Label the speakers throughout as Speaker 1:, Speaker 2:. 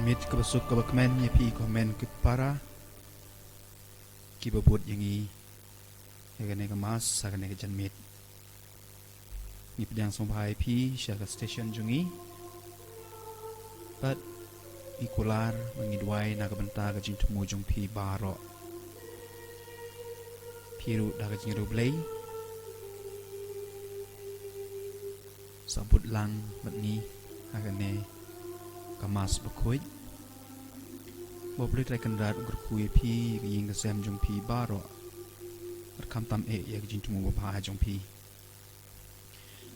Speaker 1: mit kabasuk kabakmen ya pi komen ke para ki babut yang i ya ka mas sa ka jan mit ni pedang sombai pi sha ka station jungi but ikular mangidwai na ka banta ka jing tumu jung pi baro piru da ka jing rublei sabut lang matni agane ka Mass Bakhuid boblit rekan rat ugur kui pi ying ka sem jung pi baro at kam tam e ya jing tumu ba jung pi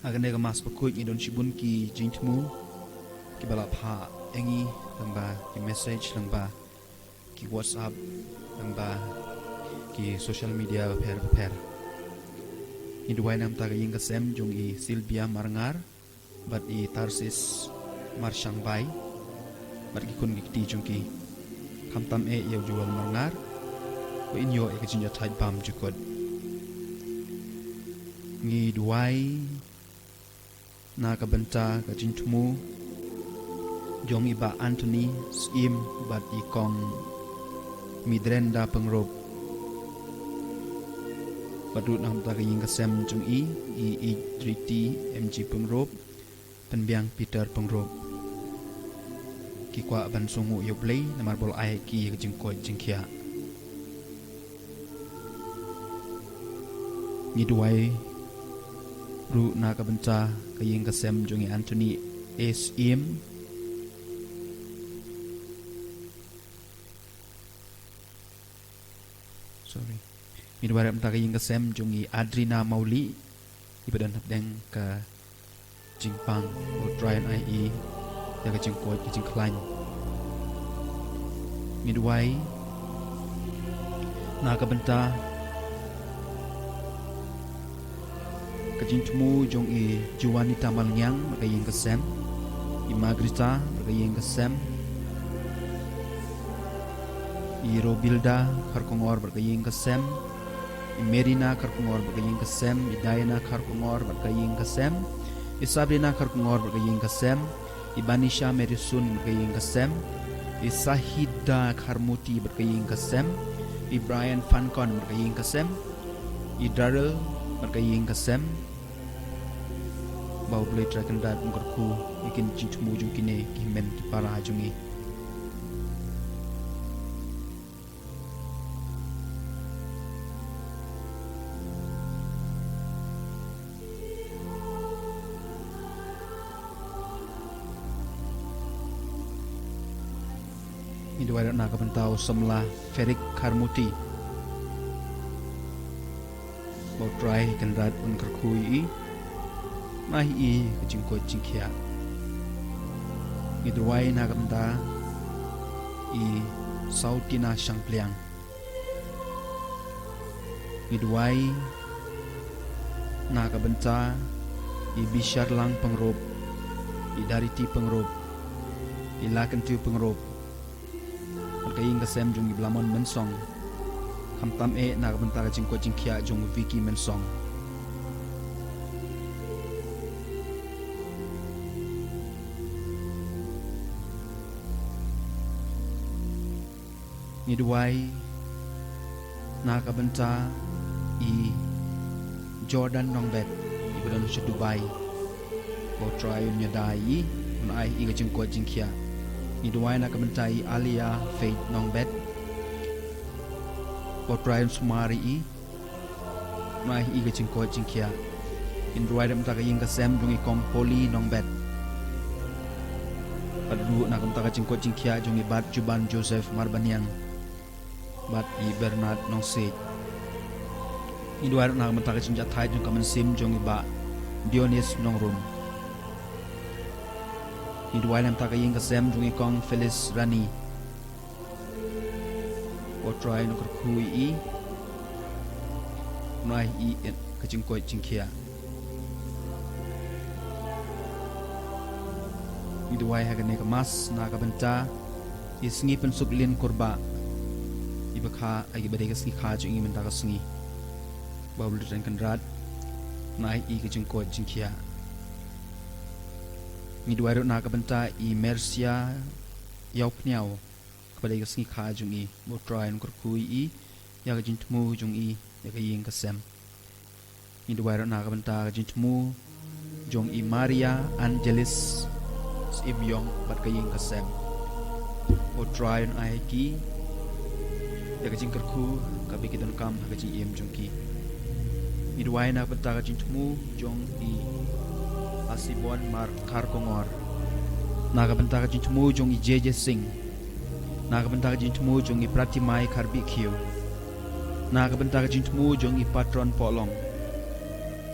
Speaker 1: agane ka Mass Bakhuid ni don shibun ki jing tumu ki bala pha engi lamba ki message lamba ki WhatsApp lamba ki social media per ni duwai nam ta ying ka sem jung i Silvia Marangar bat i Tarsis Marshang Bai bat ki kun ki jung ki kam tam e ya jual Marangar ko inyo e ka jinja thai bam jukod ni duwai na ka banta ka jing tumu jong iba Anthony Skim bat i kong midrenda pengrop padut nam ta ying kasem jung i triti mg pengrop penbiang Peter pengrop ki kwa ban sungu yoblei namar bol ai ki jing ko jing khia ni duai ru na ka banta ka ying kasem jung i Anthony Skim Midwaram ta ying kasem jungi Adrina Mauli ibadan habdeng ka jingpang o Ryan IE ya ka jingko ki jingklain midway na ka benta ka jingtumu jung i Juanita Malnyang ka ying kasem i Magrita ka ying kasem i Robilda Karkongor ka ying kasem Merina karkungor berkaying kasem, Diana karkungor berkaying kasem, Sabrina karkungor berkaying kasem, Banisha Merisun berkaying kasem, Sahida Karmuti berkaying kasem, Brian Fancon berkaying kasem, Darrell berkaying kasem, bau boleh terkendat mengkerku ikin cintumu jungkine kimen para jungi. Ini wadah nak bentau semlah Ferik Karmuti bau try kendat mengkerkui mahi i kejingko jingkia ini duai nak benta i Sautina Shangpliang ini duai nak benta i Bisharlang pengrop i Dariti pengrop i Lakentu pengrop kaying kasem jung iblamon mensong kam tam e na benta ka jingko jingkia jung Vicky mensong ni duai na ka benta i Jordan Nongbet i badan sa Dubai ko try nya dai un ai i ka jingko jingkia ni duai na kementai Alia Faith Nongbet Potrayan Sumari i mai i ga jingko jingkia in duai dam ta ka ying kasem jungi kong Poli Nongbet padu na kam ta ka jingko jingkia jungi bat Juban Joseph Marbaniang bat i Bernard Nongse ni duai na kam ta ka jinja thai jung kamen sim jungi ba Dionis Nongrum ni duai nam ta ka ying kasem jungi kong Phyllis Rani o try no kui i nai i ka jingko jingkia ni duai ha ka ne ka mas na ka benta isngi pensuk lin kurba ibakha agi bade ka ski kha jungi men ta ka sngi babul den kan rat nai i ka jingko jingkia. Ni duai na ka benta i Mercia yaw pniaw kepada kasni kha jung I bo try ngur kui I ya ka jintmu jung I ya ka ying ka sem ni dwai na ka banta ka jintmu jung I Maria Angelis im yong bat ka ying ka sem bo try on ai ki ya ka jing ku ka bikidon kam ka jing im jung ki ni dwai na banta ka jintmu jung I asibon mar kar kongor naga banta ka jintmu jung I jeje sing naga banta ka jintmu jung I pratimai karbi kiu naga banta ka jintmu jung I patron polong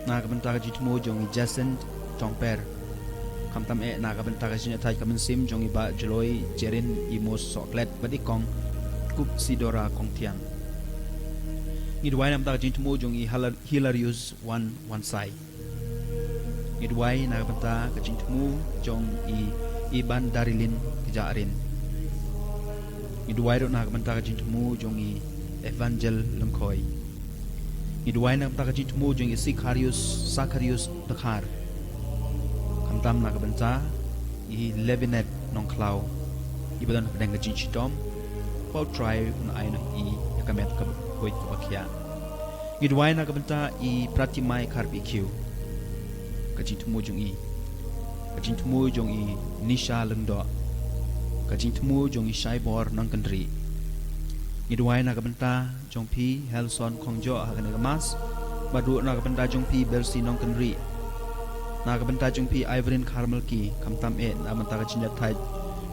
Speaker 1: naga banta ka jintmu jung I jason tongper kamtam naga banta ka jinya thai kamen sim jung I ba jloi jerin I mos soklet badi kong kup sidora kong tiang ngidwai nam ta jintmu jung I hilarious one sai ngidwai naga banta ka jintmu jung I iban darilin kejarin ngidwai ro naga banta ka jintmu jung I evangel lengkoi ngidwai naga banta ka jintmu jung I Sakarius dakhar kamtam naga banta I levinet nong klau ibadan pedang ka jinchitom pau try un aino I yakamet ka koit ka bakya ngidwai naga banta I pratimai karbi kiu ka jintmu jung I kajintmu jong I nisha lengdo kajintmu jong I shaibor nang kendri ngidwai na kabenta jong pi helson kongjo hagan gamas badu na kabenta jong pi belsi nang kendri na kabenta jong pi ivorin carmel ki kamtam na manta kajinja thai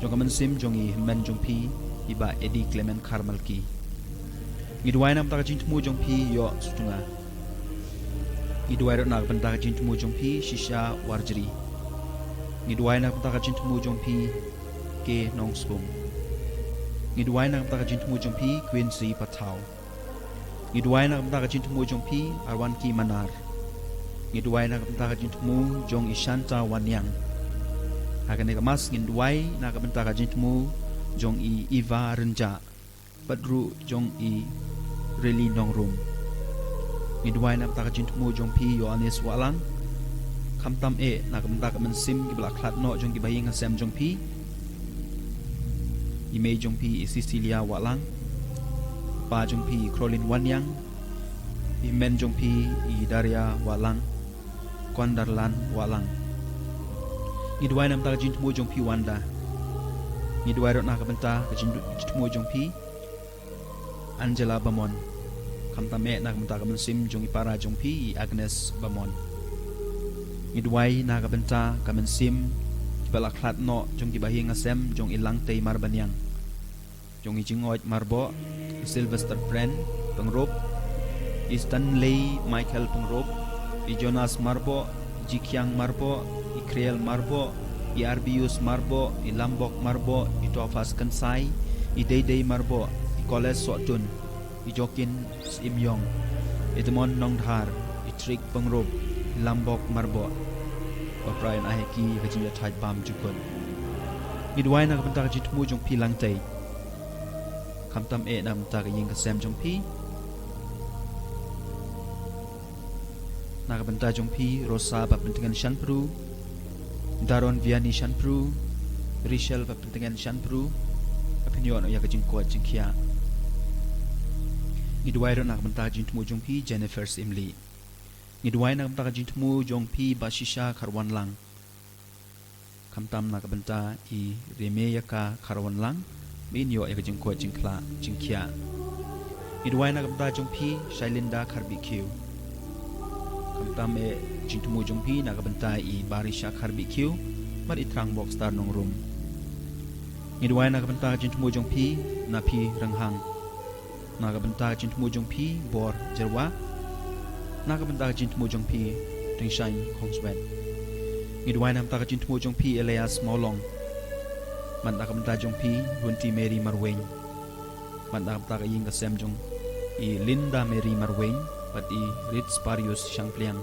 Speaker 1: jong kaman sim jong I men jong pi iba edi clement carmel ki ngidwai na manta kajintmu jong pi yo sutunga ngidwai na kabenta kajintmu jong pi shisha warjri ngidwai na kapta jintmu jong pi ke nong spum ngidwai na kapta jintmu jong pi Quincy Patau ngidwai na kapta jintmu jong pi Arwan Ki Manar ngidwai na kapta jintmu jong Ishanta Wanyang hagan mas ngidwai na kapta jintmu jong I Iva Renja Badru jong I Reli Nongrum ngidwai na kapta jintmu jong pi Yohanes Walang kamtam na kamta kaman sim gibla klat no jong gibaying asem jong pi imei jong pi I Cecilia Walang pa jong pi Crolin Wanyang imen jong pi I Daria Walang Kondarlan Walang ngidwai nam ta jintmu jong pi Wanda ngidwai rot na kamta jintmu jong pi Angela Bamon kamtam na kamta kaman sim jong ipara jong pi I Agnes Bamon ngidwai na kabenta kamen sim balak klat no jong gibahing asem jong ilang tei marbanyang jong ijingoit marbo Sylvester Brand pengrop Stanley Michael pengrop Jonas marbo Jikyang marbo Kriel marbo Arbius marbo Lambok marbo Tofas Kansai Deidei marbo Koles Sotun Jokin Simyong Edmond Nongdhar Trik pengrop Lambok marbo Brian aheki kajinja thai bam jukon ngidwai na kabanta jitmu jong pi langtai kamtam na mta ka ying ka sem jong pi na kabanta jong pi Rosa ba pentingan shanpru Daron Viani shanpru Rachel ba pentingan shanpru apinyo no ya kajing ko jingkia ngidwai ro na kabanta jitmu jong pi Jennifer Simli ngidwai na kamta jintmu jong pi basisha karwan lang kamtam na kabenta I remeya ka karwan lang minyo ya jingko jingkla jingkia ngidwai na kamta jong pi Shailinda karbi kiu kamtam jintmu jong pi na kabenta I barisha karbi kiu mar itrang box star nong room ngidwai na kabenta jintmu jong pi na pi ranghang na kabenta jintmu jong pi bor jerwa na kabenta jintmu jong pi Ringshine Kongswet ngidwai nam ta jintmu jong pi Elias Maulong man na kabenta jong pi Runti Mary Marweng man na kabenta ying kasem jong I Linda Mary Marweng pat I Ritz Parius Shangpliang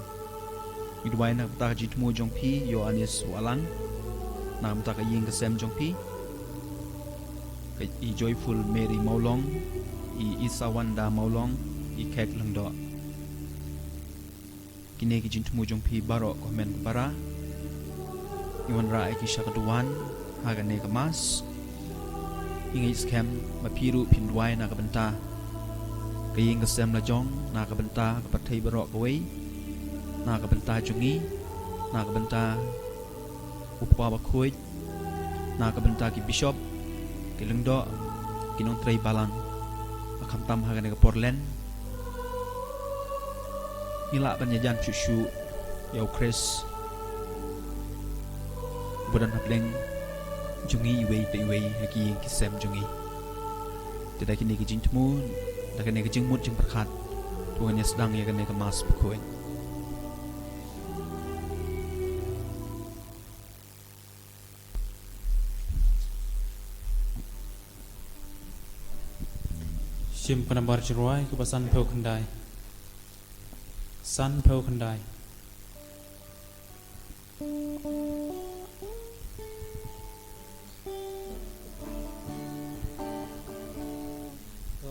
Speaker 1: ngidwai na kabenta jintmu jong pi Yohanes Walang na kabenta ying kasem jong pi I Joyful Mary Maulong I Isawanda Maulong I Kek Lengdo kini ki jintmu jong pi baro komen para iwan ra ki syakaduan hagane kemas ingai scam mapiru pinwai na kabenta kaying kasem la jong na kabenta kapathai barok kawai na kabenta jungi na kabenta upwa bakhuid na kabenta ki bishop ki lengdo kinong trai balang akam tam hagane ka Portland nila banyajan chuchu yau Chris budan hapleng jungi iwei pe iwei haki kisem jungi tidak kini kijing temu dah kini kijing mut jing berkat Tuhan yang sedang ya kini ke Mass Bakhuid
Speaker 2: Sim penambar jeruai ke pasan peu kendai san peu kendai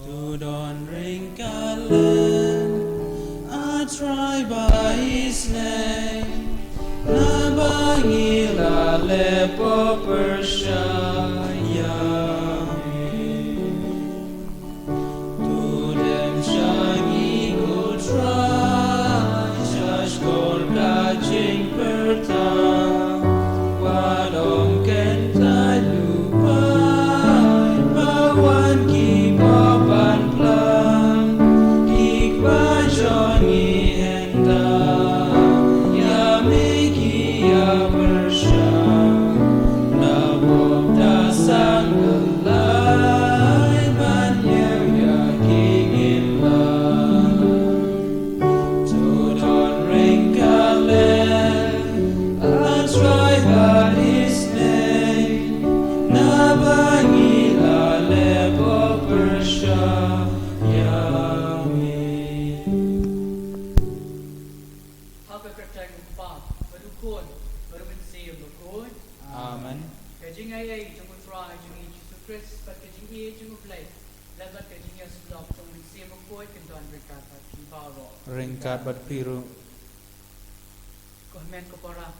Speaker 2: Tu don ring kalen I try by his name na bangila lepo persyaya Amen.
Speaker 3: Cajee ay jung try jung Jesus Christ but cajee jung play lebat cajee slop jung se bakhuid kan don berkat di bawah
Speaker 2: Ringkat bat piru
Speaker 3: komen ko para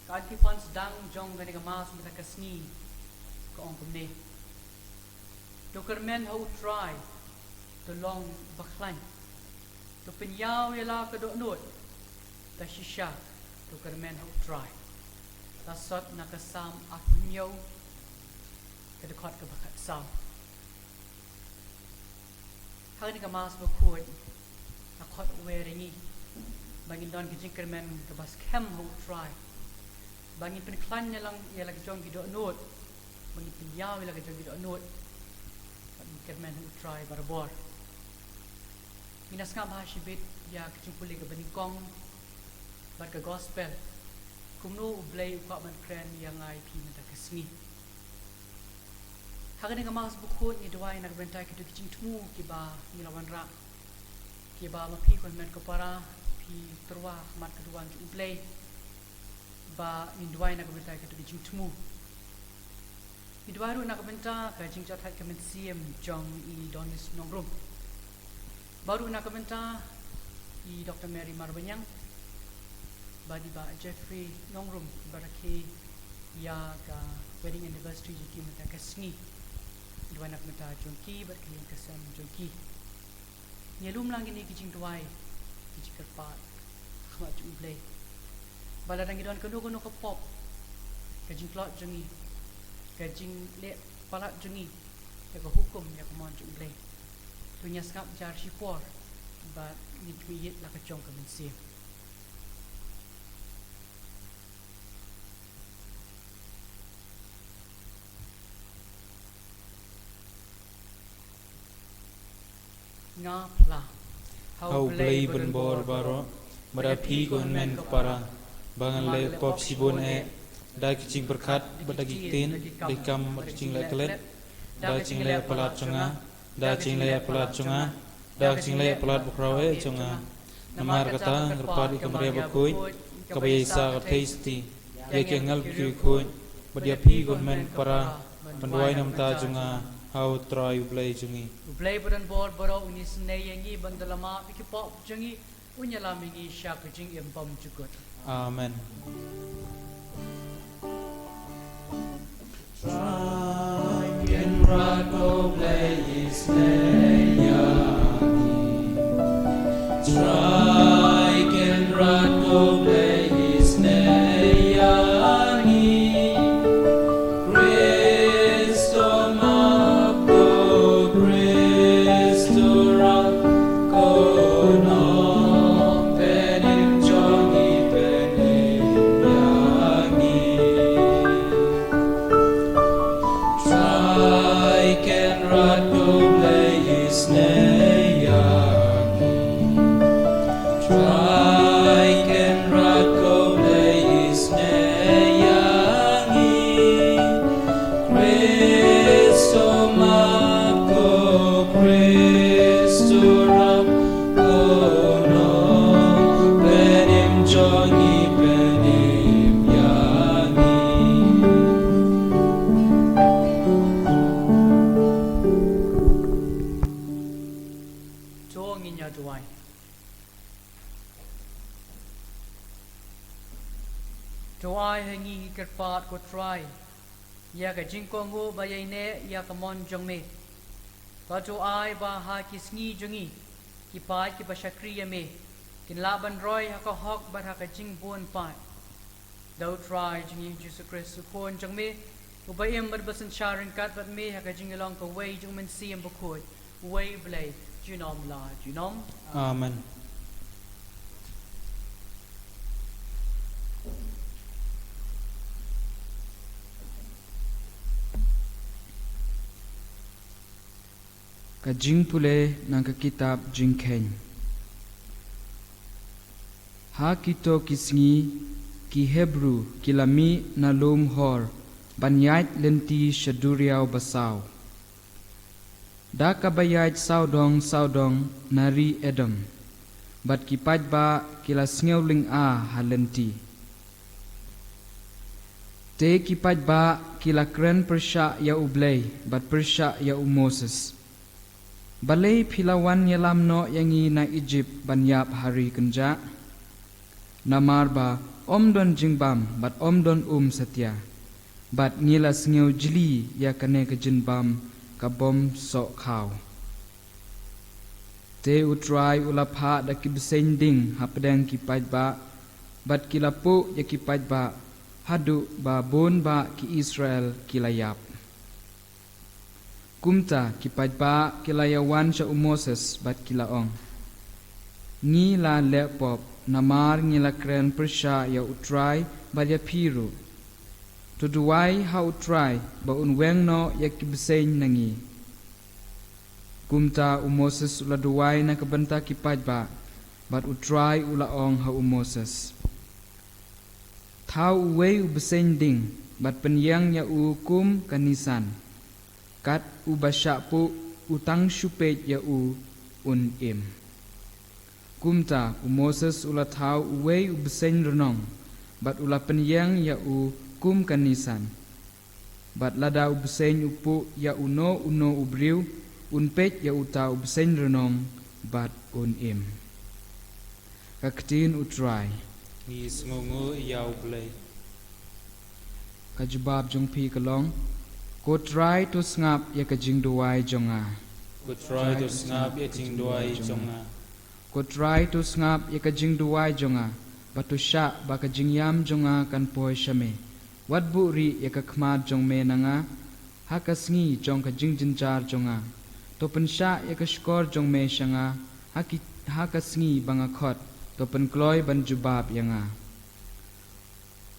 Speaker 3: kan ki fans dang jong gani ka mas mata kasni ko ong kumne to kermen how try to long bakhlan to penyaw yala ka do not ta shisha to kermen how try tasot nakasam apunyaw kadakot ka bakat sam hangni ka Mass Bakhuid nakot weringi bangin don kijing kermen ka bas kem ho try bangin penklan nya lang ya lagi jong gido not bangin penyaw lagi jong gido not bangin kermen ho try barbor minas ngam hashibit ya kijing puli ka banikong bar ka gospel kumno ublay ukak man kren yang ay pi mata kasni hagani ka Mass Bakhuid ni dawai nak bentai kitu kijing temu kiba nilawan ra kiba mapi kon men ko para pi terwa mat keduan ublay ba ni dawai nak bentai kitu kijing temu ni dawai ru nak bentai ka jing chat ka men siem jong I donis nongrum baru nak bentai I Dr. Mary Marbanyang badi ba Jeffrey nongrum baraki ya ka wedding anniversary jiki mata kasni dua nak mata jongki barki yang kasam jongki nyelum lang ini kijing tuai kijing kerpat khmat jublay baladang idon kono ka pop kijing plot jongi kijing le palat jongi ya ka hukum ya ka mon jublay tu nya skap jar shipor ba ni tweet la ka jong ka mensi ngapla
Speaker 2: Hau play benbor baro Merapi kon men kepara Bangan le pop sibon Da kicing berkat Badagi tin Dikam kicing le kelet Da kicing le pelat cengah Da kicing le pelat cengah Da kicing le pelat bukrawe cengah Namar kata Ngerpad ikam ria Bakhuid Kabayasa kataisti Ya kengal bikikuid Badiapi kon men kepara Penduai nam ta cengah How try ublay jungi
Speaker 3: ublay budan bor boro unis neyangi bandalama pikipop jungi unyalamingi syakujing impam jugot
Speaker 2: Amen.
Speaker 4: Try
Speaker 3: Tuai hangi kerpat ko try. Ya ka jingkong ho bayay ne ya ka mon jong me. Ka tuai ba ha kisngi jongi. Ki pai ki ba shakriya me. Kin laban roy ha ka hok ba ha ka jing buon pai. Dau try jongi Jesus Christ kon jong me. Ubayem bar basan sharing kat bat me ha ka jing along ka way jong men siyam bakhuid. Way blay junom la junom.
Speaker 2: Amen.
Speaker 1: Ka jing pule nang ka kitab jing kane. Ha kito kisngi ki Hebrew kilami na lum hor banyait lenti shaduriaw basaw. Da kabayait saudong nari Edom. Bat kipad ba kila sngew a halenti. Te kipad ba kila kren persya ya ublay bat persya ya Moses. Balay pilawan yalam no yangi na Egypt banyap hari kenja. Namar ba omdon jingbam bat omdon satya. Bat nila sngew jili ya kane ke jinbam kabom sok khaw. Te utrai ulapha da kibsending hapdeng kipad ba bat kilapu ya kipad ba hadu ba bon ba ki Israel kilayap. Kumta kipad ba kilayawan sa Moses bat kilaong. Ngi la lepop namar ngi la kren persya ya utrai ba ya piru. Tuduway ha utrai ba unweng no ya kibsein nangi. Kumta Moses ula duway na kabanta kipad ba bat utrai ulaong ha Moses. Tau uway ubsein ding bat penyang ya kum kanisan. Kat ubasya po utang syupet ya im. Kumta Moses ula tau uway ubsen renong. Bat ula penyang ya kum kanisan. Bat lada ubsen upu ya uno ubriu. Unpet ya uta ubsen renong. Bat im. Kaktin utray.
Speaker 2: Ni smungu ya ublay.
Speaker 1: Kajubab jong pi kalong. Ko try to ngap ya kajing duway jonga.
Speaker 2: Ko try to ngap ya jing duway jonga.
Speaker 1: Ko try to ngap ya kajing duway jonga. Batu sya ba kajing yam jonga kan poy syame. Wat buri ya kakmad jong me nanga. Hakasngi jong kajing jinjar jonga. Topen sya ya kashkor jong me syanga. Hakasngi bangakot. Topen kloy ban jubab yanga.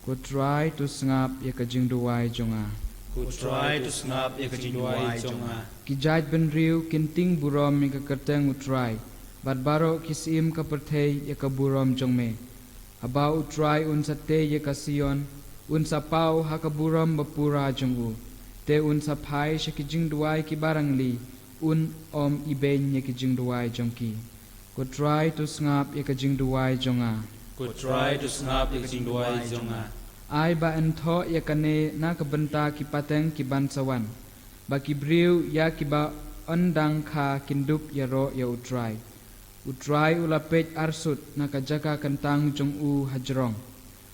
Speaker 1: Ko try to ngap ya kajing duway jonga.
Speaker 2: Ko try to snap ya kajing duway jonga.
Speaker 1: Kijaj ben riu kinting burom ya kakateng utray. Bat baro kisim kapertay ya kaburom jong me. Aba utray un sa te ya kasiyon. Un sa pau hakaburom bapura jong u. Te un sa pai siya kijing duway kibarang li. Un iben ya kijing duway jong ki. Ko try to ngap ya kajing duway jonga.
Speaker 2: Ko try to snap ya kajing duway jonga.
Speaker 1: Ay ba ento ya kane na kabanta kipateng kibansawan. Ba kibriu ya kiba ondang ka kindup ya ro ya utray. Utray ulapet arsut na kajaka kantang jong hajrong.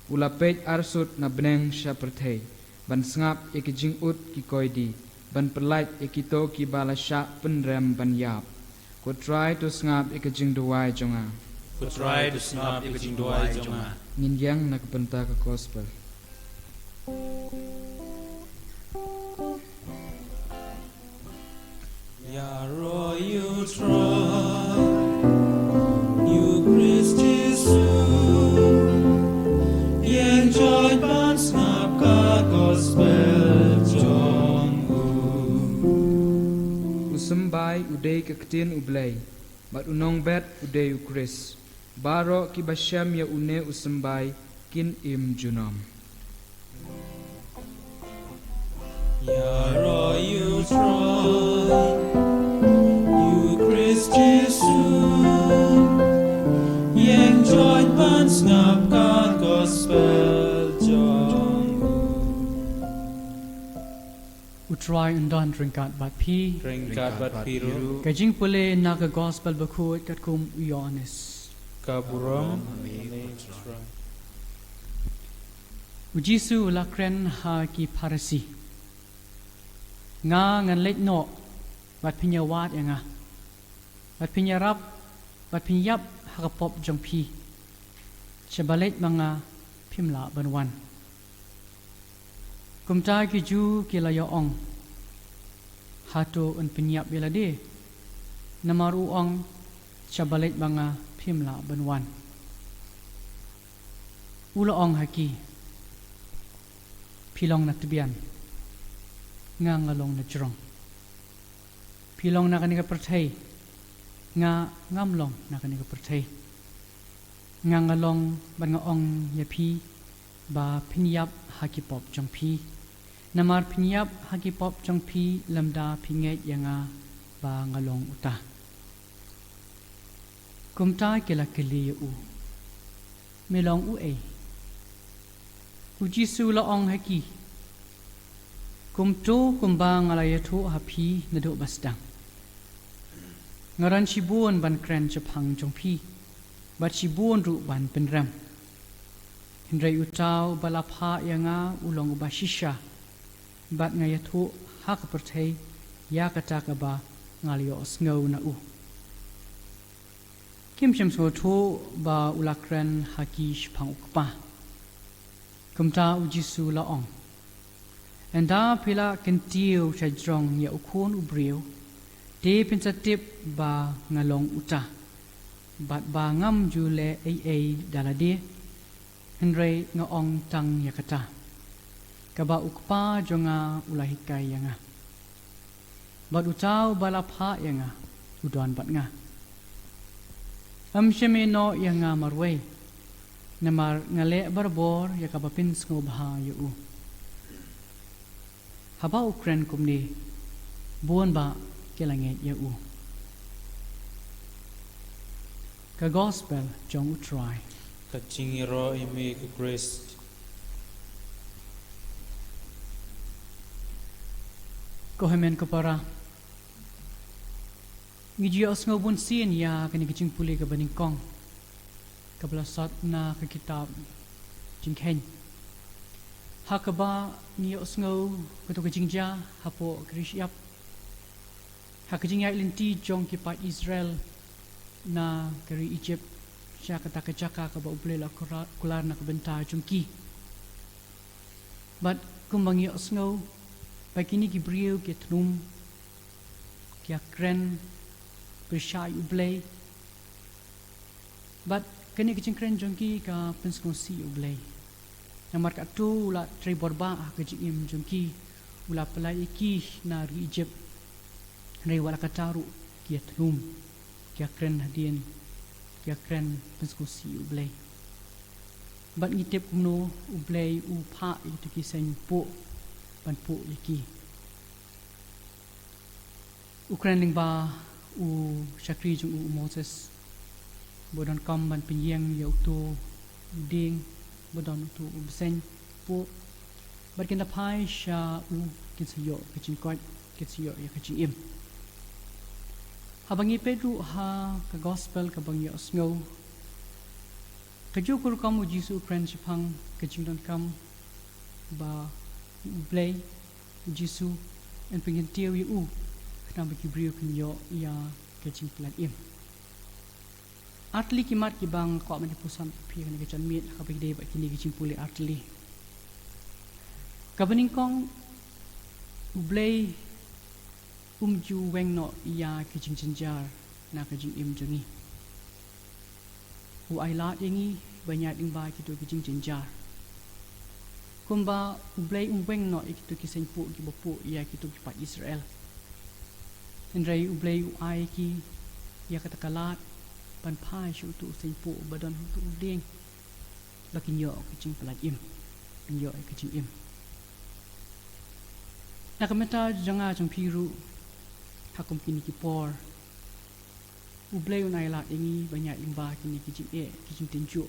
Speaker 1: Ulapet arsut na beneng siya pertay. Ban sngap ya kijing ut kikoydi.
Speaker 4: ban perlait ikito ki balasha penrem ban yap. Ko try to ngap ikajing duwai jonga.
Speaker 2: Ku try to snap ikajing duai jonga.
Speaker 4: Ngin yang nakapenta ka gospel.
Speaker 2: Ya ro you try, you Christ Jesus, yang joy ban snap ka gospel jongu.
Speaker 4: Usambai uday kaktin ublay, mat unong bet uday ukris. Baro ki basyam ya une usambai kin im junam.
Speaker 2: Ya ro you try, you Christ Jesus, yang joy ban snap ka gospel jongu.
Speaker 3: Utrai undan ringkat bat pi.
Speaker 2: Ringkat bat piru,
Speaker 3: Kajing pule naga gospel bakhuid kat kum uyonis.
Speaker 2: kaburam,
Speaker 3: Ujisu lakren ha ki parasi. Nga ngan lek no bat pinya wat ya nga. Bat pinya rap, bat pinyap hakapop jong pi. Shabalet mga pimla banwan. Kumta ki ju ki layo ong. Hato un pinyap bila de. Namaru ong shabalet mga pimla banwan. Ula ong haki. Pilong na tibian. Nga ngalong na jrong. Pilong na kaniga pertay. Nga ngamlong na kaniga pertay. Nga ngalong ban nga ong yapi ba pinyap hakipop jong pi. Namar pinyap hakipop jong pi lamda pinget yang nga ba ngalong uta. Kumta kila kili u. Melong u ay. Ujisu la ong haki. Kumto kumba ngalaya tu hapi naduk basdang. Ngaran sibuan ban kren Jepang jong pi. Bat sibuan ru ban penram. Hindrai utau balapha yanga ulong ubashisha. Bat ngaya tu hak pertai ya kata kaba ngaliyo osngau na u. Kim shem so tu ba ulakren haki shpang ukpa. Kumta ujisu la ong. Enda pila kentiu chajrong ya ukun ubriu. De pinsatip ba ngalong uta. Bat ba ngam jule ay dalade. Henry nga ong tang yakata. Kaba ukpa jonga ulahikai yanga. Bat utau balapha yanga. Udon bat nga. Amsheme no yanga marway. Namar ngale barbor yakabapin skobha yu. Haba ukren kumni. Buon ba kilanget yu. Ka gospel jong utry.
Speaker 2: kacing ro ime ke Christ.
Speaker 3: Kohemen kapara. Ngijiyos ngobun sin ya kani kicing puli ka baningkong. Kabelasat na ka kitab jinghen. Hakaba ngiyos ngo kato kajingja hapo krisyap. Hakajingya ilinti jong kipat Israel na kari Egypt siya kataka-chaka kaba uplela kular na kabenta jongki. But kumbang ngiyos ngo Pagkini gibriw kitrum kya kren bershay ublay. But kani kicing kren jongki ka penskosi ublay. Namar katu ula triborba kajim jongki ula pelai iki na ri Egypt. Rai wala kataru kya trum kya kren hadien kya kren penskosi ublay. But ngitip kumno ublay upa itu kisah po panpo liki. Ukran ling ba u Shakri jung u Moses bodon kam ban pinyang ya uto ding bodon uto besen po bar kinda pai sha u kinsiyo kichin kwat kinsiyo ya kichin im. Habangi Pedro ha ka gospel ka bangi osngo kajo kur kam u Jisu Ukran Jepang kichin don kam ba Blay, Jisu, en pengen tiaw yu kenapa kibriu kenyo ya kecing pelan im artli kimat ki bang ko man pusan pi kan ke chan mit ka bi de ba kini kecing puli artli kabaning kong ublei ju weng no ya kecing cenjar na kecing im jengi u ai la yengi banyak ding ba kitu kecing cenjar kumba ublei weng no ikitu kisen pu ki bopu ya kitu ki pa Israel Andrei ublei ai ki ya kata kalat pan pai shu tu sen pu badan tu ding lakin yo kecing pelan im yo kecing im nak meta janga jong piru hakum kini ki por ublei unai la ingi banyak limbah kini kecing kecing tinju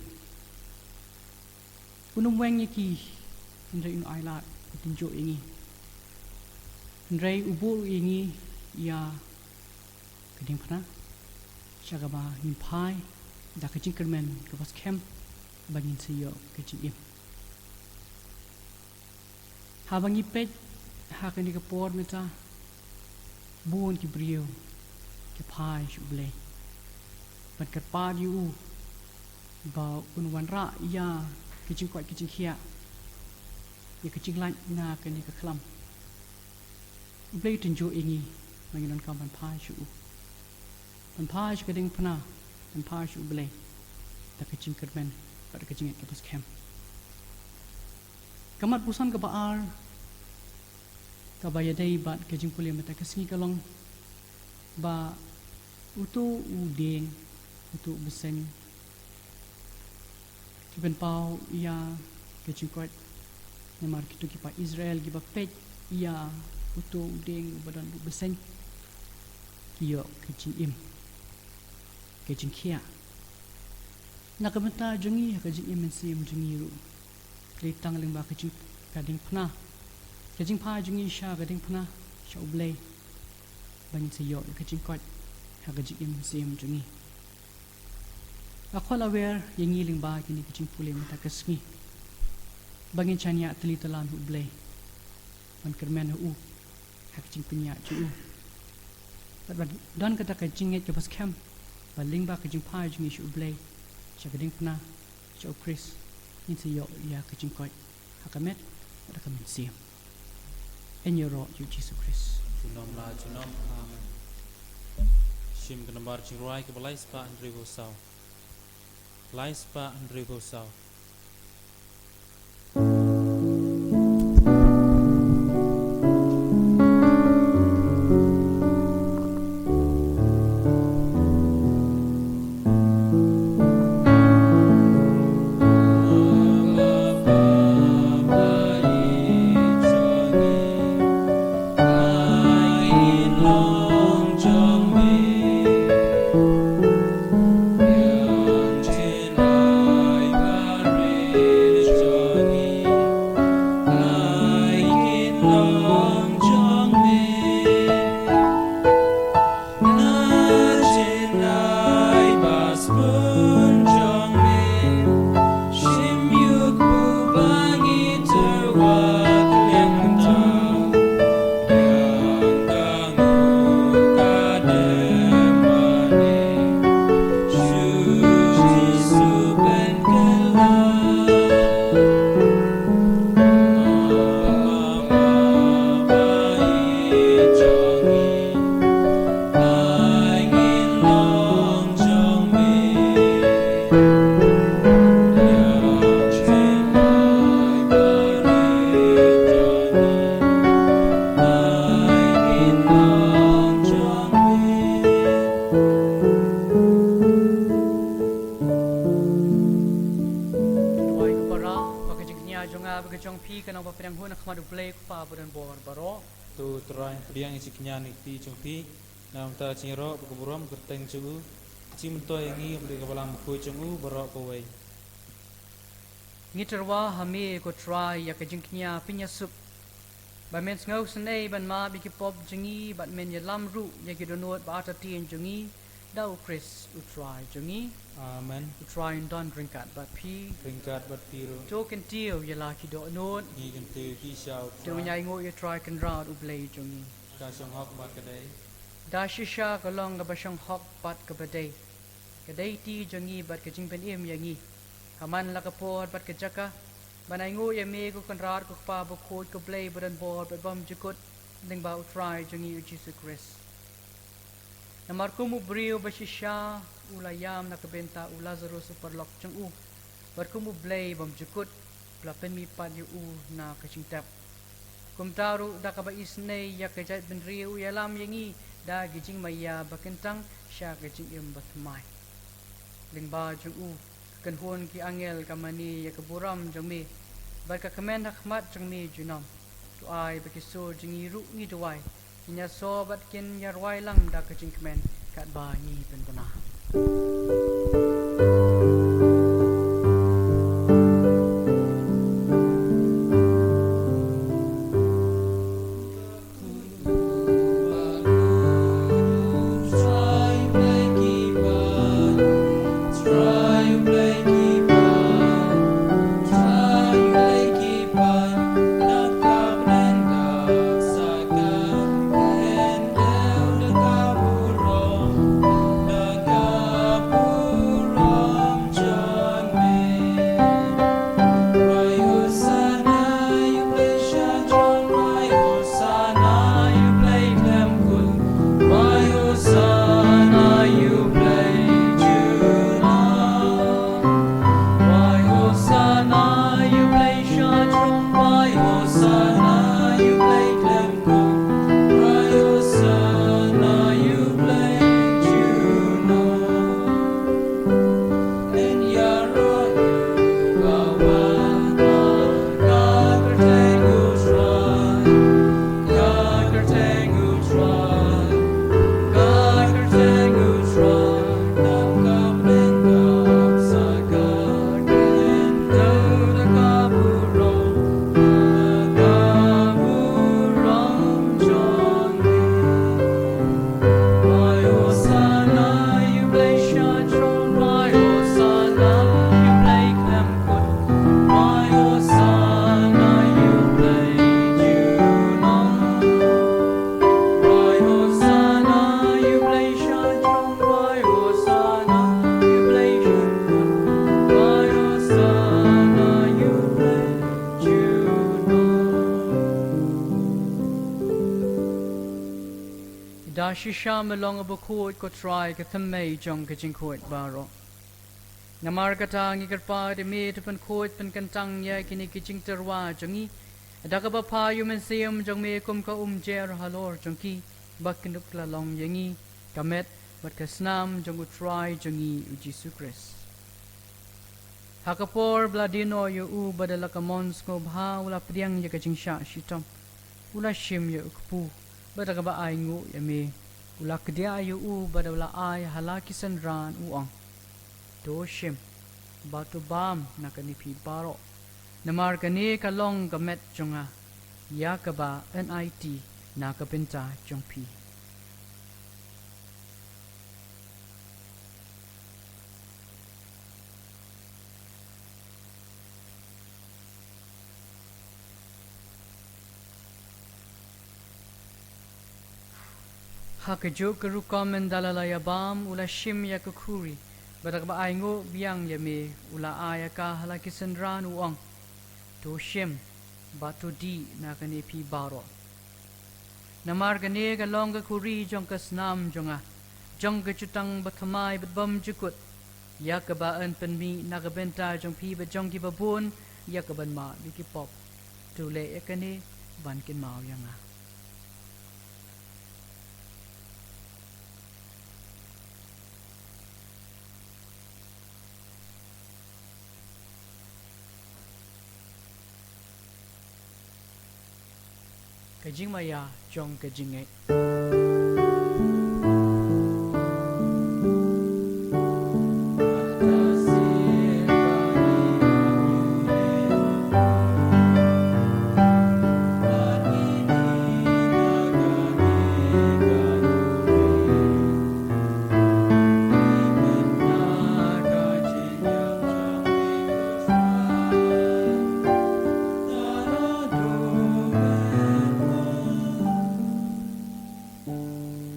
Speaker 3: unum weng ki Andrei unai la tinju ingi Andrei ubu ingi ya keding pernah syagaba nimpai da kecing kermen ke pas camp bangin siyo kecing im habangi pej hakani ke por meta bun ki brio ke pai shuble ban kat pa yu ba unwan ra ya kecing kwat kecing khia ya kecing lan na kani ke klam ublei tinju ingi manginon kam ban pai shu ban pai shu keding pna ban pai shu ublei ta kecing kermen pada kecing ke pas camp kamat pusan ke baar ka bayadai bat kecing puli mata kesingi kalong ba utu udeng utu beseng kiben pau ya kecing kwat namar kitu ki pa Israel ki ba pej ya utu udeng badan beseng kiyo kecing im kecing kia nakamenta jengi kecing im sim jengi ru litang ling ba kecing kading pna kecing pa jengi sha kading pna sha ublei bang siyo kecing kwat kecing im sim jengi akola wer yengi ling ba kini kecing pule mata kesngi bangin chanya teli telan ublei ban kermen u kecing punya cu dan kata kecing ke pas camp baling ba kecing pa jengi shu ublei sha kading pna sha Chris in siyo ya kecing kwat hakamet ada kami sim in your rock you Jesus Christ
Speaker 2: Junom la junom amen Shim kenembar cingruai ke balai spa Andre Bosau Lai spa Andre Bosau tu terang pediang isi kenyan ikti cungpi nam ta cingro berkeburam gerteng cu cim to yangi beli kebalam ku cungu berok kowai
Speaker 3: ngiterwa hami ko try ya kejing knya pinya sup ba men ngau snei ban ma bi ki pop jengi bat men ya lamru ya ki donot ba ta tien jengi dau Chris u try jengi
Speaker 2: amen
Speaker 3: u try and don drink at but pi
Speaker 2: ringkat bat piru
Speaker 3: token tio ya la ki do not
Speaker 2: ni kan te ki shau
Speaker 3: tu nyai ngo ya try kan raud u play jengi
Speaker 2: ka song hok bat kadai
Speaker 3: da shisha ka long ka bashang hok bat ka badai kadai ti jongi bat ka jing pen im yangi kaman la ka por bat ka jaka banai ngu ya me ko kan rar ko pa bo khoi ko play badan bor bat bam jukut ning ba utrai jongi Jesus Christ namar ko mu brio ba shisha ulayam na kabenta u Lazarus superlok jong u bar ko mu play bam jukut plapen mi pan yu u na ka ching tap kum taru da ka ba isnei ya ka jat ben riu ya lam yangi da gijing maya bakentang sha ka jing im bat mai ling ba jong u kan hon ki angel kamani ya ka buram jong mi bar ka kamen hakmat jong mi junam tu ai ba ki so jing i ru ni duai inya so bat kin ya rwai lang da ka jing kamen kat ba ni pen bana da shisha melong abu khoi ko try ka thamei jong ka jing khoi baro namar ka ta ngi karpa de me to pen khoi pen kan tang ya kini ki jing terwa jongi da ka ba pha human seum jong me kum ka jer halor jong ki bakin duk la long yangi kamet wat ka snam jong u try jongi u Jesus Christ hakapor bladino yu u badala ka mons ko bha ula priang ya ka jing sha shitom ula shim ya ukpu bada ba ai ngu ya me ula kdia yu u bada ula ai halaki san ran u ang do shim batu bam na ka ni pi baro namar ka ne ka long ka met jonga ya ka ba nit na ka pinta jong pi hakajo karu komen dalala ya bam ula shim ya kukuri badak ba aingo biang ya me ula aya ka halaki sendran uang to shim batu di na kane pi baro namar gane ga longa kuri jong ka snam jonga jong ka chutang bathamai batbam jukut ya ka ba an pen mi na ka benta jong pi ba jong ki babun ya ka ban ma bi ki pop to le ekane ban kin mau yanga Kajing maya jong kajing ai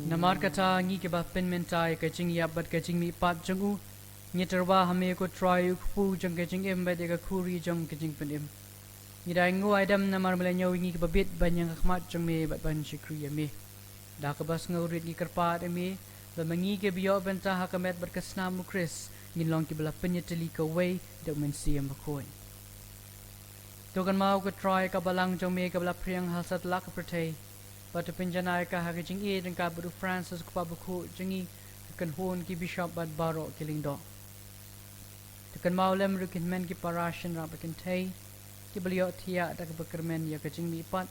Speaker 3: Namar kata ngi ke ba pen mentai ke jing yap bat ke jing mi pat jang u ngi terwa hame ko try pu jang ke jing em ba de ka khuri jang ke jing pen em ngi dai ngu adam namar mele nyaw ngi ke babit banyang khmat jang me bat ban shikri ya me da ka bas ngaurit ngi kerpa de me ba mangi ke bio benta hakamet bat kasna mu kris ngi long ke bela penyeteli ka way de men siam bakoi to kan mau ko try ka balang jang me ka bela priang halsat lak prate Batu penjanai ka hagi jing e dan ka Badu Francis ko pabuku jingi kan hon ki bishop bad baro kiling do. Tekan maulem rukin men ki parashin rabakin tay ki beliau tia da ka bekermen ya ka jing mi pat.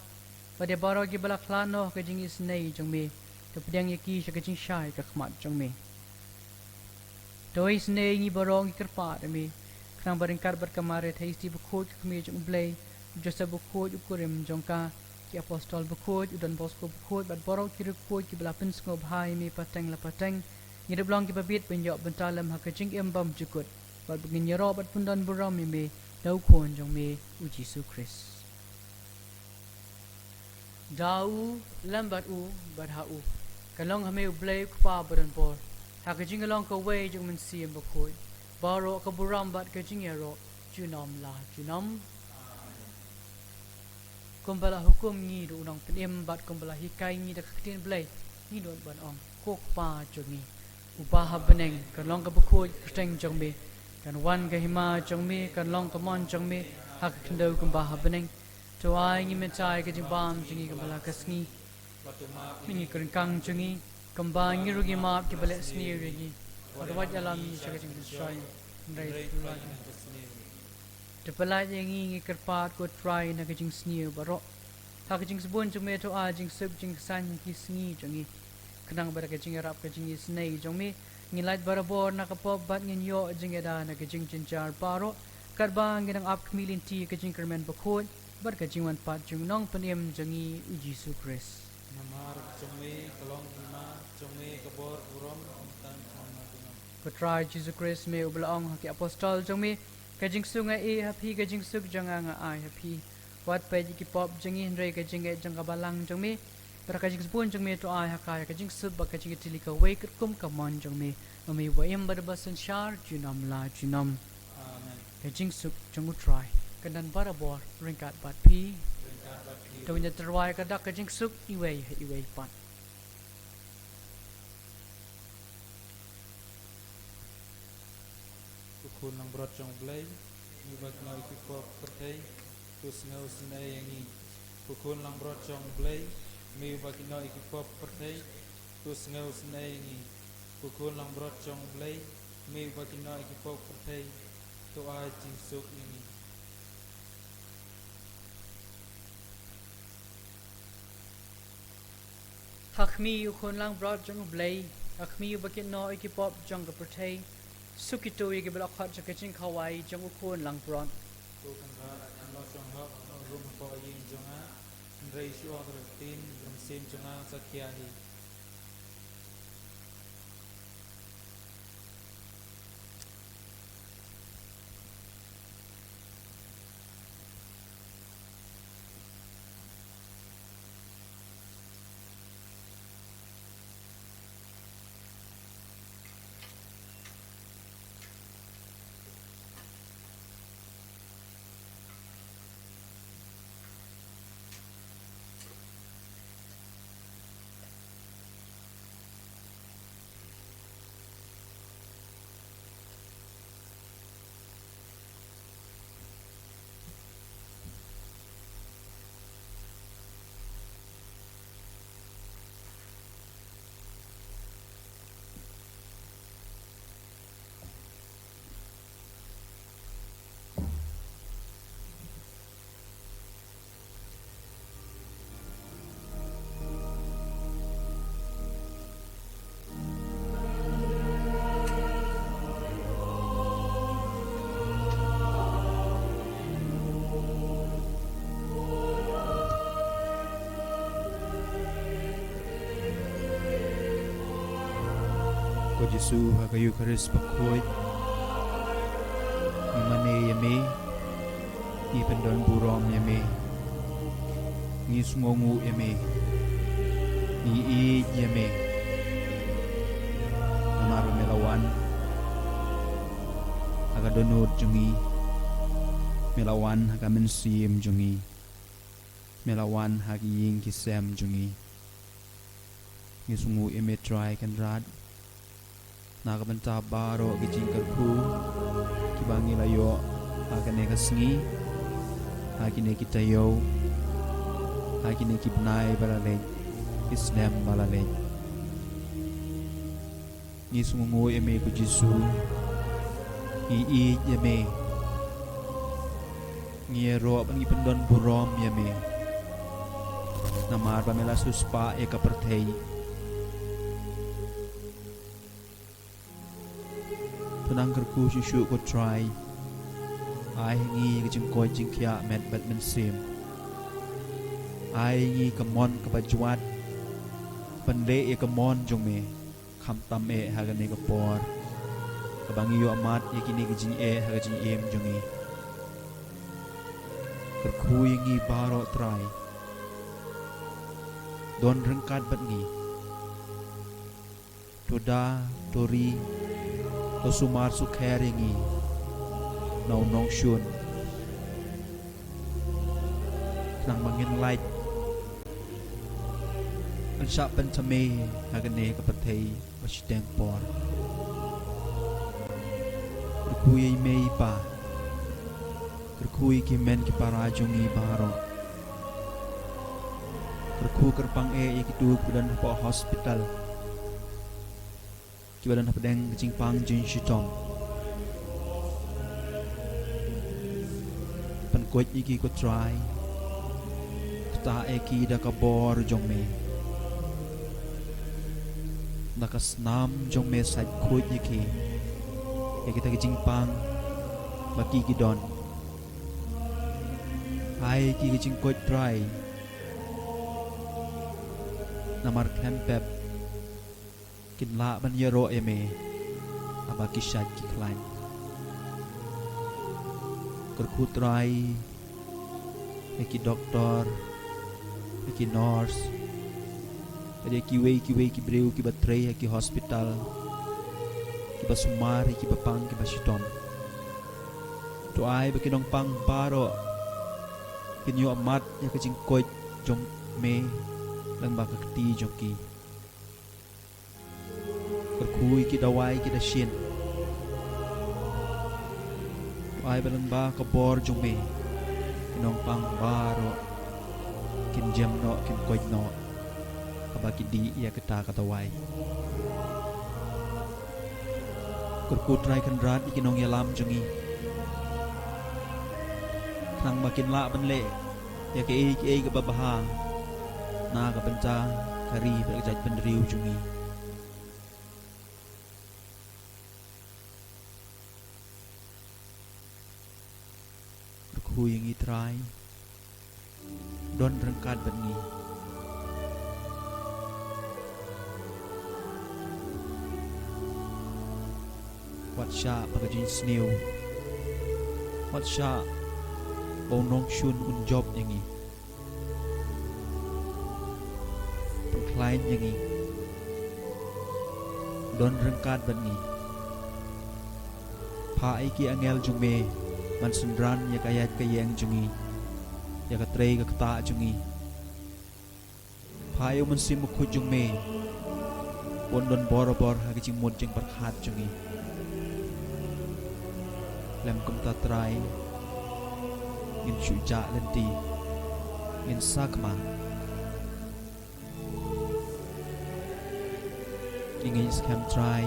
Speaker 3: Bade baro ki bala klano ka jing is nei jong me. Ka pedang ya ki ka jing shai ka khmat jong me. Doi snei ngi baro ngi kerpa de me. Knang baring kar bar kamare thai sti bukhot ka me jong blai. Joseph bukhot ukurim jong ka ki apostol Bakhuid udan Bosco Bakhuid bat borok ki rukoi ki belapen ngob hai mi pateng la pateng ni de blong ki babit benjok bentalem ha kajing embam jukut bat begin yero bat pundan buram mi me dau kon jong me u Jesu Christ dau lambat u bat ha u kalong ha me u blai pa badan bor ha kajing along ka way jong men siam Bakhuid baro ka buram bat kajing yero junam la junam kumbala hukum ni do unang penem bat kumbala hikai ni da katin blai ni don ban ong kok pa jongi ubah beneng kan long ka bukhoi kreng jong me kan wan ga hima jong me kan long ka mon jong me hak kendo kumbah beneng to ai ni mentai ka jing bam jingi kumbala kasni mini kan kang jongi kumbang ni rugi ma ki bale sni rugi odwaj alam ni chaga jing shai ndai Tepalai yang ingi kerpat ko try na kajing sneer baro. Ha kajing sebun jong me to a jing sub jing san ki sngi jongi. Kenang bara kajing rap kajing snei jong me ngi light bara bor na kapop bat ngin yo jing eda na kajing jinjar baro. Karbang nginang up kmilin ti kajing kermen Bakhuid bar kajing wan pat jong nong penem jongi u Jesu Christ.
Speaker 2: Namar jong me kalong hima jong me kabor urom tan
Speaker 3: Ko try Jesu Christ me ublaong ha ki apostol jong me kajing sungai e happy kajing suk janga nga ai happy wat pa ji ki pop jangi hndrai kajing e janga balang jang me para kajing spun jang me to ai hakaya kajing sub ba kajing tili ka wei kum kamon jang me ami wa em bar basan shar junam la junam
Speaker 2: amen
Speaker 3: kajing suk jang try kandan barabor ringkat bat pi to nya terwai ka dak kajing suk iwei pat
Speaker 2: Kun nang brot jong blai ni bag na ikipop pertai tus ngau snai yangi kun nang brot jong blai mi bag na ikipop pertai tus ngau snai yangi kun nang brot jong blai mi bag na ikipop pertai to a jing suk yangi
Speaker 3: hakmi u khon lang brot jang blai hakmi u bakin no ikipop jang ka pertai Sukito ye gebel akhat jakacing khawai jang ukon lang pron
Speaker 2: to kan ga no jong ha rum po yin jong a ndrei shu agre tin rum sim jong a sakya hi
Speaker 1: Ko Jesu ha kayu Christ Bakhuid ni mane yame ni pendon burom yame ni sungongu yame ni i yame namar melawan aga donut jungi melawan aga mensim jungi melawan hagi ying kisem jungi ngisungu emetrai kan rad naga benta baro gijing kerku kibangi layo aga negasngi hagi ne kitayo hagi ne kibnai balale islam balale ngisungu eme ku jisu i yame ngiero bangi pendon burom yame namar pamela suspa e kapertei tunang kerku syushu ko try ai ngi kejing koi jing kya met bat men sim ai ngi kamon kabajuat pande e kamon jong me kham tam e hagane ko por kabangi yo amat e kini kejing e hagajing em jongi kerku ngi baro try don rengkat bat ngi toda tori to sumar su kharingi nau nong shun nang mangin light an sha pen tame hagane ka pathei wasiteng por kerkui mei pa kerkui ki men ki para jongi baro kerku kerpang e ikitu kudan po hospital kibadan pedeng jingpang jin shitom pan koi iki ko try ta eki da kabor jong me nakasnam jong me sait khoi iki ekita ki jingpang baki gidon ai ki jing koi try namar kempep kin la ban yero eme abaki shat ki klan kerkutrai eki doktor eki nurse ade ki wei ki breu ki batrei ki hospital ki basumar ki bapang ki basitom to ai bakinong pang baro kinyo amat ya kajing koi jong me lang bakakti jong ki kerkui ki dawai ki dashin ai balang ba kabor jong me kinong pang baro kin jam no kin koi no kabaki di ia kita katawai kerku try kan rat ikinong yalam jongi nang makin la ban le ya ke ke babaha na ka banta kari berjaj pendriu jongi kerku yang itrai don rengkat bani wat sha bagajin snew wat sha bonong shun un job yangi pengklain yangi don rengkat bani pa iki angel jume man sundran ya kayat kayeng jungi ya katrei ka kata jungi payo man sim khu jume bon don bor ha ki mod jeng perkhat jungi lem kum ta trai in shuja lenti in sakma ingin scam try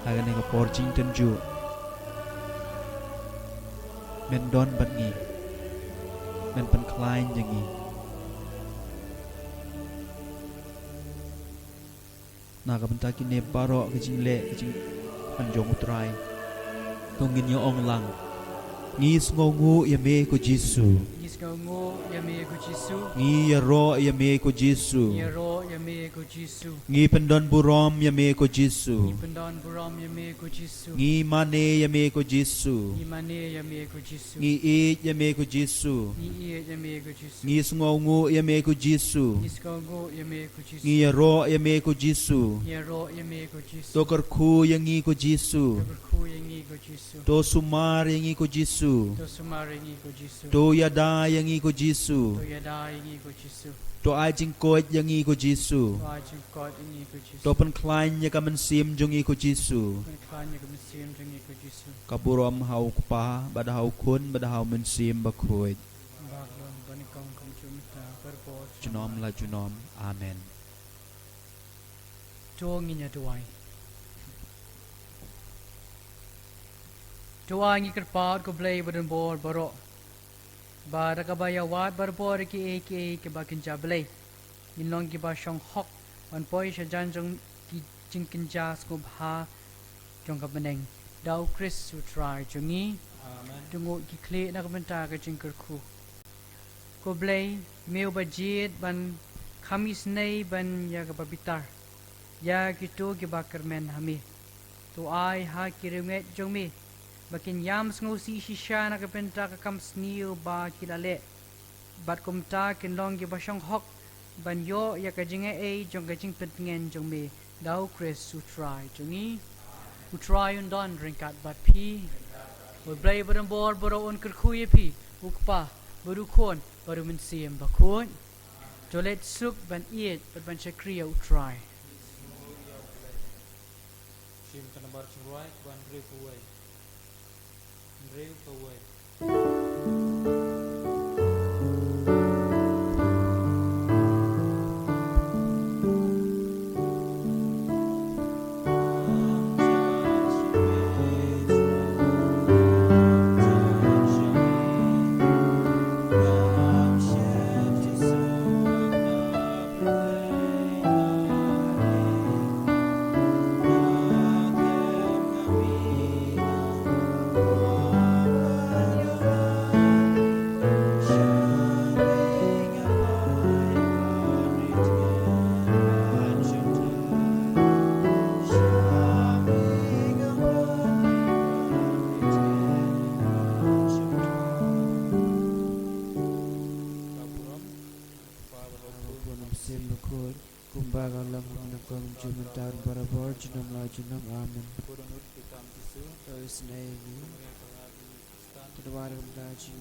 Speaker 1: agan ne ko porjing tenju men don bat ngi men pen klein yang ngi naga benta ki ne baro ke jing le ke jing panjong utrai tungin yo ong lang ngis ngongu ya me ko jisu
Speaker 3: Ngis ngongu ya me ko jisu
Speaker 1: ngi ya ro ya me ko jisu
Speaker 3: ya ro Yame ko Jisu.
Speaker 1: Ngi pendon burom yame ko Jisu.
Speaker 3: Ipendon buram Yame ko Jisu.
Speaker 1: Ngi mane yame ko Jisu.
Speaker 3: Imane Yame ko Jisu.
Speaker 1: Ngi it yame ko Jisu.
Speaker 3: Ni Yame ko Jisu.
Speaker 1: Ngi sngongu yame ko Jisu.
Speaker 3: Iskogo Yame ko Jisu.
Speaker 1: Ngi ro yame ko Jisu.
Speaker 3: Yero Yame ko Jisu.
Speaker 1: To karku yangi ko Jisu.
Speaker 3: Berku Yangi ko Jisu.
Speaker 1: To sumar yangi ko Jisu.
Speaker 3: To sumaringi ko Jisu.
Speaker 1: To yada yangi ko Jisu.
Speaker 3: To yada Yangi ko Jisu.
Speaker 1: To ajing kot yangi ko Jisu.
Speaker 3: To ajim God Yangi ko Jisu.
Speaker 1: To penklain ya kamen sim jongi ko Jisu.
Speaker 3: Menkanya ko mesim Yangi ko Jisu.
Speaker 1: Kaburom hau kupa bada hau kun bada hau mensim bakhuid.
Speaker 3: Baglon banikong kumchumta berbor.
Speaker 1: Junom la junom. Amen.
Speaker 3: Tuangin niya tuway. Tuwang ikarpad ko blay badan bor baro. Bara kabayawat barbor ki eke bakin jablay. Inlong ki ba siyang hok. Wan poy siya dyan ki jingkin jas ko bha. Jong kabaneng. Daw Chris who try jungi.
Speaker 2: Amen.
Speaker 3: Tungo ki kli na kabanta ka jingkar ku. Ko blay meo ba jid ban kamis nay ban ya kapabitar. Ya gitu ki bakar men hami. Tu ay ha kiringet jong mi. Bakin yams ngusi shisha na kapenta ka kam sniu ba kilale. Bat kumta kin long ki basyang hok. Ban yo ya ka jinga ay jong ka jing pentingen jong mi. Daw Chris who try jongi. Who try un don ringkat bat pi. Who blay badan bor boro un kerkuye pi. Ukpa baru kon baru mensim bakun. Jolet suk ban iet bat ban syakriya who try.
Speaker 2: Sim tanabar chungwai ban Drew kawai. Drew kawai.
Speaker 4: Mass Bakhuid. Kumbaga lang ng kumchumta berbor. Junom la junom. Amen.
Speaker 2: Kurunut kita Jisu.
Speaker 4: Terus naik.
Speaker 2: Mereka lagi stan.
Speaker 4: Kedua dalam daji.